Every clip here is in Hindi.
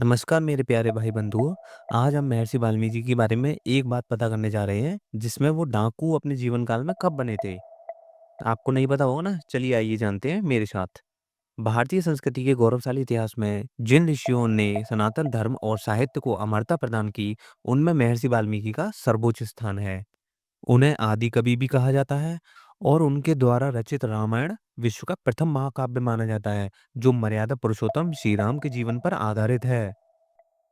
नमस्कार मेरे प्यारे भाई बंधुओं। आज हम महर्षि वाल्मीकि जी के बारे में एक बात पता करने जा रहे हैं जिसमें वो डाकू अपने जीवन काल में कब बने थे। आपको नहीं पता होगा ना, चलिए आइए जानते हैं मेरे साथ। भारतीय संस्कृति के गौरवशाली इतिहास में जिन ऋषियों ने सनातन धर्म और साहित्य को अमरता प्रदान की, उनमें महर्षि वाल्मीकि का सर्वोच्च स्थान है। उन्हें आदि कवि भी कहा जाता है और उनके द्वारा रचित रामायण विश्व का प्रथम महाकाव्य माना जाता है, जो मर्यादा पुरुषोत्तम श्री राम के जीवन पर आधारित है।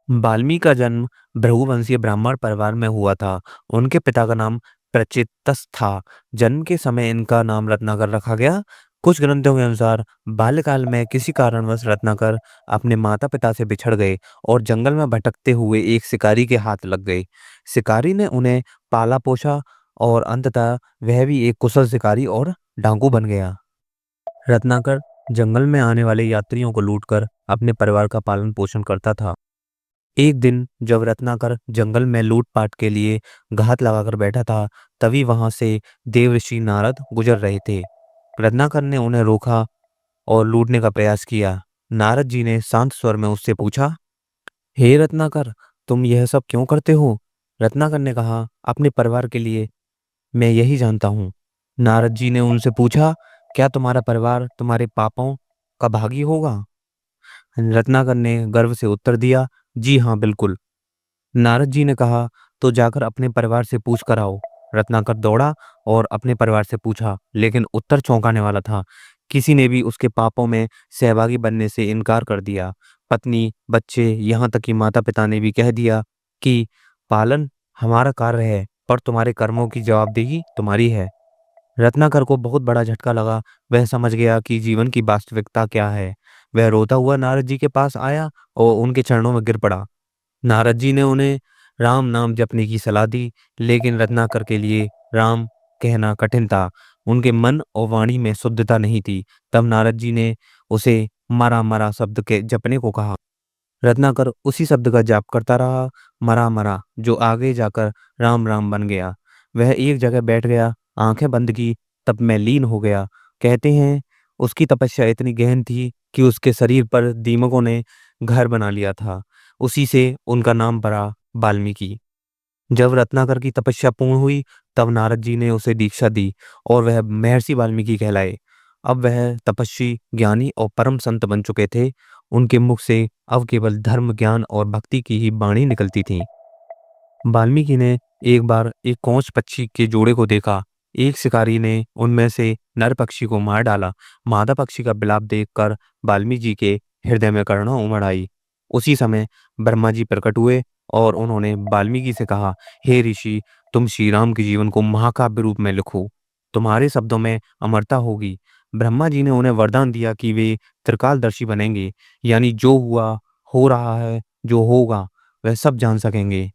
वाल्मीकि का जन्म भृगुवंशीय ब्राह्मण परिवार में हुआ था। उनके पिता का नाम प्रचेतस था। जन्म के समय इनका नाम रत्नाकर रखा गया। कुछ ग्रंथों के अनुसार बाल्यकाल में किसी कारणवश रत्नाकर अपने माता पिता से बिछड़ गए और जंगल में भटकते हुए एक शिकारी के हाथ लग गए। शिकारी ने उन्हें पाला पोसा और अंततः वह भी एक कुशल शिकारी और डाकू बन गया। रत्नाकर जंगल में आने वाले यात्रियों को लूटकर अपने परिवार का पालन पोषण करता था। एक दिन जब रत्नाकर जंगल में लूटपाट के लिए घात लगाकर बैठा था, तभी वहां से देवर्षि नारद गुजर रहे थे। रत्नाकर ने उन्हें रोका और लूटने का प्रयास किया। नारद जी ने शांत स्वर में उससे पूछा, हे रत्नाकर, तुम यह सब क्यों करते हो? रत्नाकर ने कहा, अपने परिवार के लिए, मैं यही जानता हूँ। नारद जी ने उनसे पूछा, क्या तुम्हारा परिवार तुम्हारे पापों का भागी होगा? रत्नाकर ने गर्व से उत्तर दिया, जी हाँ, बिल्कुल। नारद जी ने कहा, तो जाकर अपने परिवार से पूछ कर आओ। रत्नाकर दौड़ा और अपने परिवार से पूछा, लेकिन उत्तर चौंकाने वाला था। किसी ने भी उसके पापों में सहभागी बनने से इनकार कर दिया। पत्नी, बच्चे, यहाँ तक कि माता पिता ने भी कह दिया कि पालन हमारा कार्य है, पर तुम्हारे कर्मों की जवाबदेही तुम्हारी है। रत्नाकर को बहुत बड़ा झटका लगा। वह समझ गया कि जीवन की वास्तविकता क्या है। वह रोता हुआ नारद जी के पास आया और उनके चरणों में गिर पड़ा। नारद जी ने उन्हें राम नाम जपने की सलाह दी, लेकिन रत्नाकर के लिए राम कहना कठिन था। उनके मन और वाणी में शुद्धता नहीं थी। तब नारद जी ने उसे मरा मरा शब्द के जपने को कहा। रत्नाकर उसी शब्द का जाप करता रहा, मरा मरा, जो आगे जाकर राम राम बन गया। वह एक जगह बैठ गया, आंखें बंद की, तब में लीन हो गया। कहते हैं उसकी तपस्या इतनी गहन थी कि उसके शरीर पर दीमकों ने घर बना लिया था। उसी से उनका नाम पड़ा वाल्मीकि। जब रत्नाकर की तपस्या पूर्ण हुई, तब नारद जी ने उसे दीक्षा दी और वह महर्षि वाल्मीकि कहलाए। अब वह तपस्वी, ज्ञानी और परम संत बन चुके थे। उनके मुख से अब केवल धर्म, ज्ञान और भक्ति की ही वाणी निकलती थी। वाल्मीकि ने एक बार एक कौंच पक्षी के जोड़े को देखा। एक शिकारी ने उनमें से नर पक्षी को मार डाला। मादा पक्षी का विलाप देखकर वाल्मीकि जी के हृदय में करुणा उमड़ आई। उसी समय ब्रह्मा जी प्रकट हुए और उन्होंने वाल्मीकि से कहा, हे ऋषि, तुम श्री राम के जीवन को महाकाव्य रूप में लिखो। तुम्हारे शब्दों में अमरता होगी। ब्रह्मा जी ने उन्हें वरदान दिया कि वे त्रिकालदर्शी बनेंगे, यानी जो हुआ, हो रहा है, जो होगा, वह सब जान सकेंगे।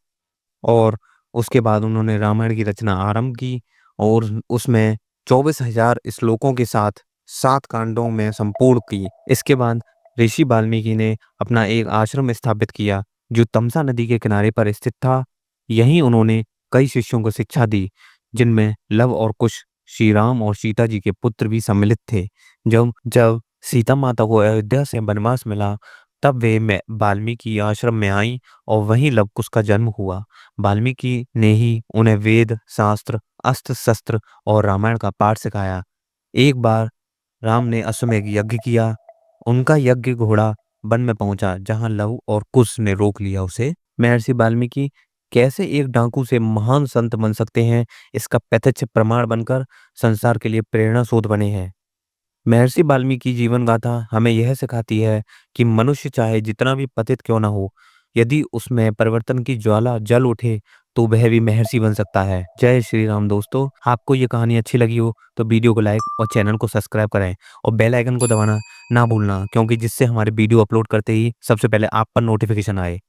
और उसके बाद उन्होंने रामायण की रचना आरंभ की और उसमें 24,000 श्लोकों के साथ 7 कांडों में संपूर्ण की। इसके बाद ऋषि वाल्मीकि ने अपना एक आश्रम स्थापित किया, जो तमसा नदी के किनारे पर स्थित था। यहीं उन्होंने कई शिष्यों को शिक्षा दी, जिनमें लव और कुश, श्री राम और सीता जी के पुत्र भी सम्मिलित थे। जब जब सीता माता को अयोध्या से वनवास मिला, तब वे वाल्मीकि आश्रम में आई और वहीं लव कुश का जन्म हुआ। वाल्मीकि ने ही उन्हें वेद, शास्त्र, अस्त्र शस्त्र और रामायण का पाठ सिखाया। एक बार राम ने अश्वमेध यज्ञ किया। उनका यज्ञ घोड़ा वन में पहुंचा, जहां लव और कुश ने रोक लिया उसे। महर्षि वाल्मीकि कैसे एक डाकू से महान संत बन सकते हैं, इसका प्रत्यक्ष प्रमाण बनकर संसार के लिए प्रेरणा स्रोत बने हैं। महर्षि वाल्मीकि की जीवन गाथा हमें यह सिखाती है कि मनुष्य चाहे जितना भी पतित क्यों ना हो, यदि उसमें परिवर्तन की ज्वाला जल उठे, तो वह भी महर्षि बन सकता है। जय श्री राम दोस्तों। आपको ये कहानी अच्छी लगी हो तो वीडियो को लाइक और चैनल को सब्सक्राइब करें और बेल आइकन को दबाना ना भूलना, क्योंकि जिससे हमारे वीडियो अपलोड करते ही सबसे पहले आप पर नोटिफिकेशन आए।